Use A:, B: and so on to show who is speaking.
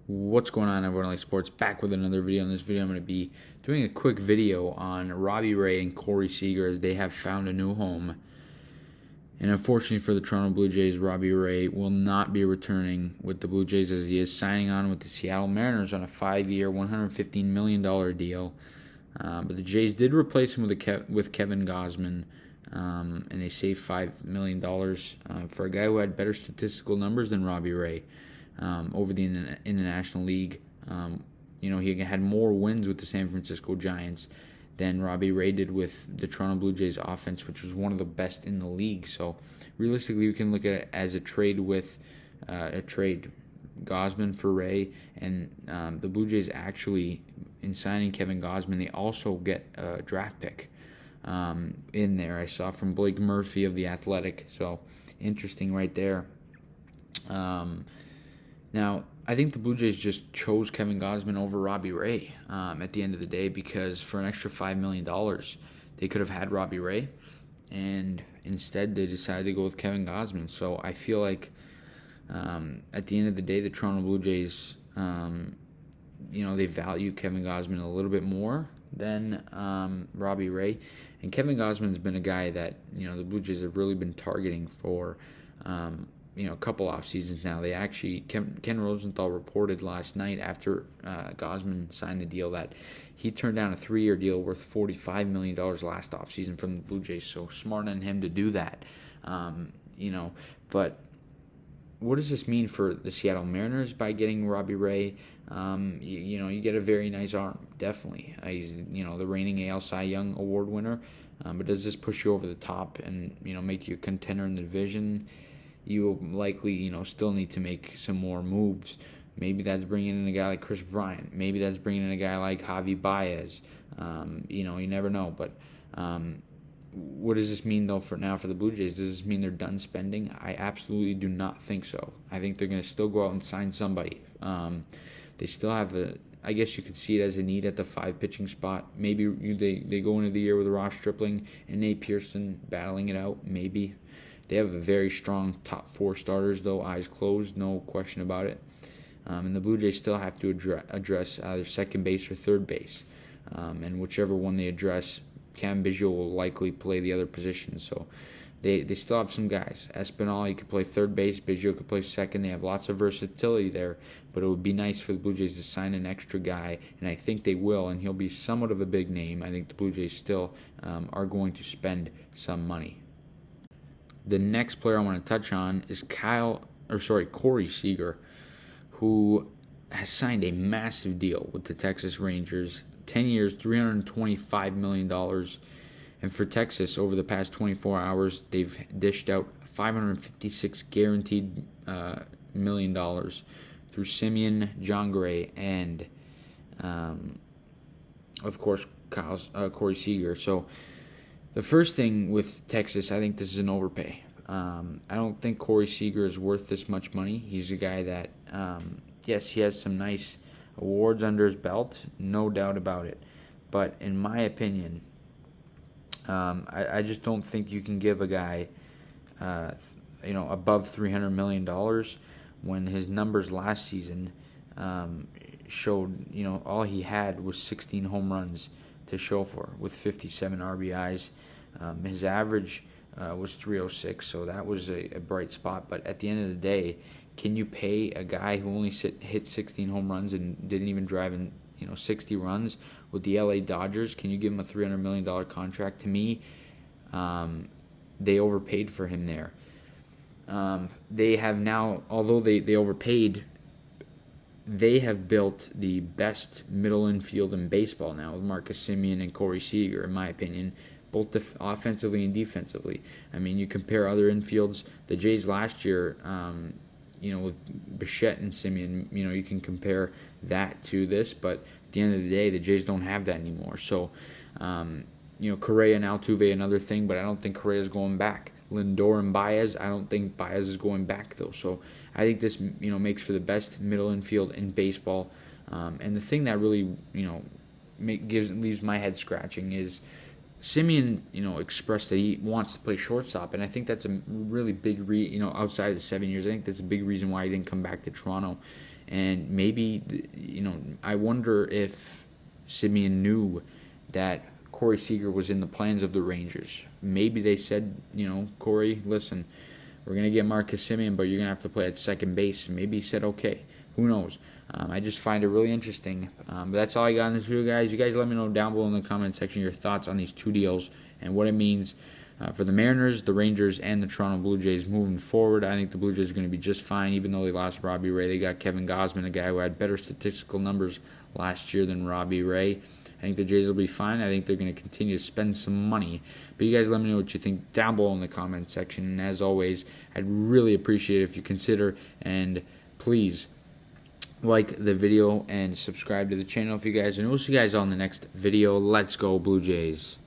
A: What's going on, everyone? Like Sports, back with another video. In this video, I'm going to be doing a quick video on Robbie Ray and Corey Seager as they have found a new home. And unfortunately for the Toronto Blue Jays, Robbie Ray will not be returning with the Blue Jays as he is signing on with the Seattle Mariners on a 5-year, $115 million deal. But the Jays did replace him with Kevin Gausman, and they saved $5 million for a guy who had better statistical numbers than Robbie Ray. Over in the National League. He had more wins with the San Francisco Giants than Robbie Ray did with the Toronto Blue Jays offense, which was one of the best in the league. So realistically, we can look at it as a trade with Gausman for Ray, and the Blue Jays actually, in signing Kevin Gausman, they also get a draft pick in there. I saw from Blake Murphy of The Athletic. So interesting right there. Now, I think the Blue Jays just chose Kevin Gausman over Robbie Ray at the end of the day, because for an extra $5 million, they could have had Robbie Ray, and instead they decided to go with Kevin Gausman. So I feel like at the end of the day, the Toronto Blue Jays, they value Kevin Gausman a little bit more than Robbie Ray. And Kevin Gausman's been a guy that, the Blue Jays have really been targeting for a couple off seasons now. They actually, Ken Rosenthal reported last night after Gausman signed the deal that he turned down a 3-year deal worth $45 million last off season from the Blue Jays. So smart on him to do that. But what does this mean for the Seattle Mariners by getting Robbie Ray? You get a very nice arm, definitely. He's the reigning AL Cy Young Award winner. But does this push you over the top and make you a contender in the division? You will likely, still need to make some more moves. Maybe that's bringing in a guy like Chris Bryant. Maybe that's bringing in a guy like Javi Baez. You never know. But what does this mean, though, for the Blue Jays? Does this mean they're done spending? I absolutely do not think so. I think they're going to still go out and sign somebody. They still have I guess you could see it as a need at the 5 pitching spot. Maybe they go into the year with Ross Stripling and Nate Pearson battling it out. Maybe. They have a very strong top 4 starters, though, eyes closed, no question about it. And the Blue Jays still have to address either second base or third base. And whichever one they address, Cam Biggio will likely play the other position. So they still have some guys. Espinal, he could play third base. Biggio could play second. They have lots of versatility there. But it would be nice for the Blue Jays to sign an extra guy, and I think they will, and he'll be somewhat of a big name. I think the Blue Jays still are going to spend some money. The next player I want to touch on is Corey Seager, who has signed a massive deal with the Texas Rangers, 10 years, $325 million. And for Texas, over the past 24 hours, they've dished out $556 guaranteed million through Simeon, John Gray, and, of course, Corey Seager. So the first thing with Texas, I think this is an overpay. I don't think Corey Seager is worth this much money. He's a guy that, yes, he has some nice awards under his belt, no doubt about it. But in my opinion, I just don't think you can give a guy, above $300 million when his numbers last season showed, all he had was 16 home runs to show for with 57 RBIs. His average was 306, so that was a bright spot. But at the end of the day, can you pay a guy who only hit 16 home runs and didn't even drive in 60 runs with the LA Dodgers? Can you give him a $300 million contract? To me, they overpaid for him there. They have now, although they overpaid, they have built the best middle infield in baseball now with Marcus Semien and Corey Seager, in my opinion, both offensively and defensively. I mean, you compare other infields. The Jays last year, with Bichette and Semien, you can compare that to this. But at the end of the day, the Jays don't have that anymore. So, Correa and Altuve, another thing, but I don't think Correa is going back. Lindor and Baez, I don't think Baez is going back, though. So I think this, makes for the best middle infield in baseball. And the thing that really, leaves my head scratching is Semien, expressed that he wants to play shortstop, and I think that's a really big outside of the 7 years, I think that's a big reason why he didn't come back to Toronto. And maybe, I wonder if Simeon knew that Corey Seager was in the plans of the Rangers. Maybe they said, Corey, listen, we're going to get Marcus Simeon, but you're going to have to play at second base. And maybe he said, okay. Who knows? I just find it really interesting. But that's all I got in this video, guys. You guys let me know down below in the comment section your thoughts on these two deals and what it means for the Mariners, the Rangers, and the Toronto Blue Jays moving forward. I think the Blue Jays are going to be just fine, even though they lost Robbie Ray. They got Kevin Gausman, a guy who had better statistical numbers last year than Robbie Ray. I think the Jays will be fine. I think they're going to continue to spend some money. But you guys let me know what you think down below in the comment section. And as always, I'd really appreciate it if you consider and please like the video and subscribe to the channel if you guys. And we'll see you guys on the next video. Let's go, Blue Jays.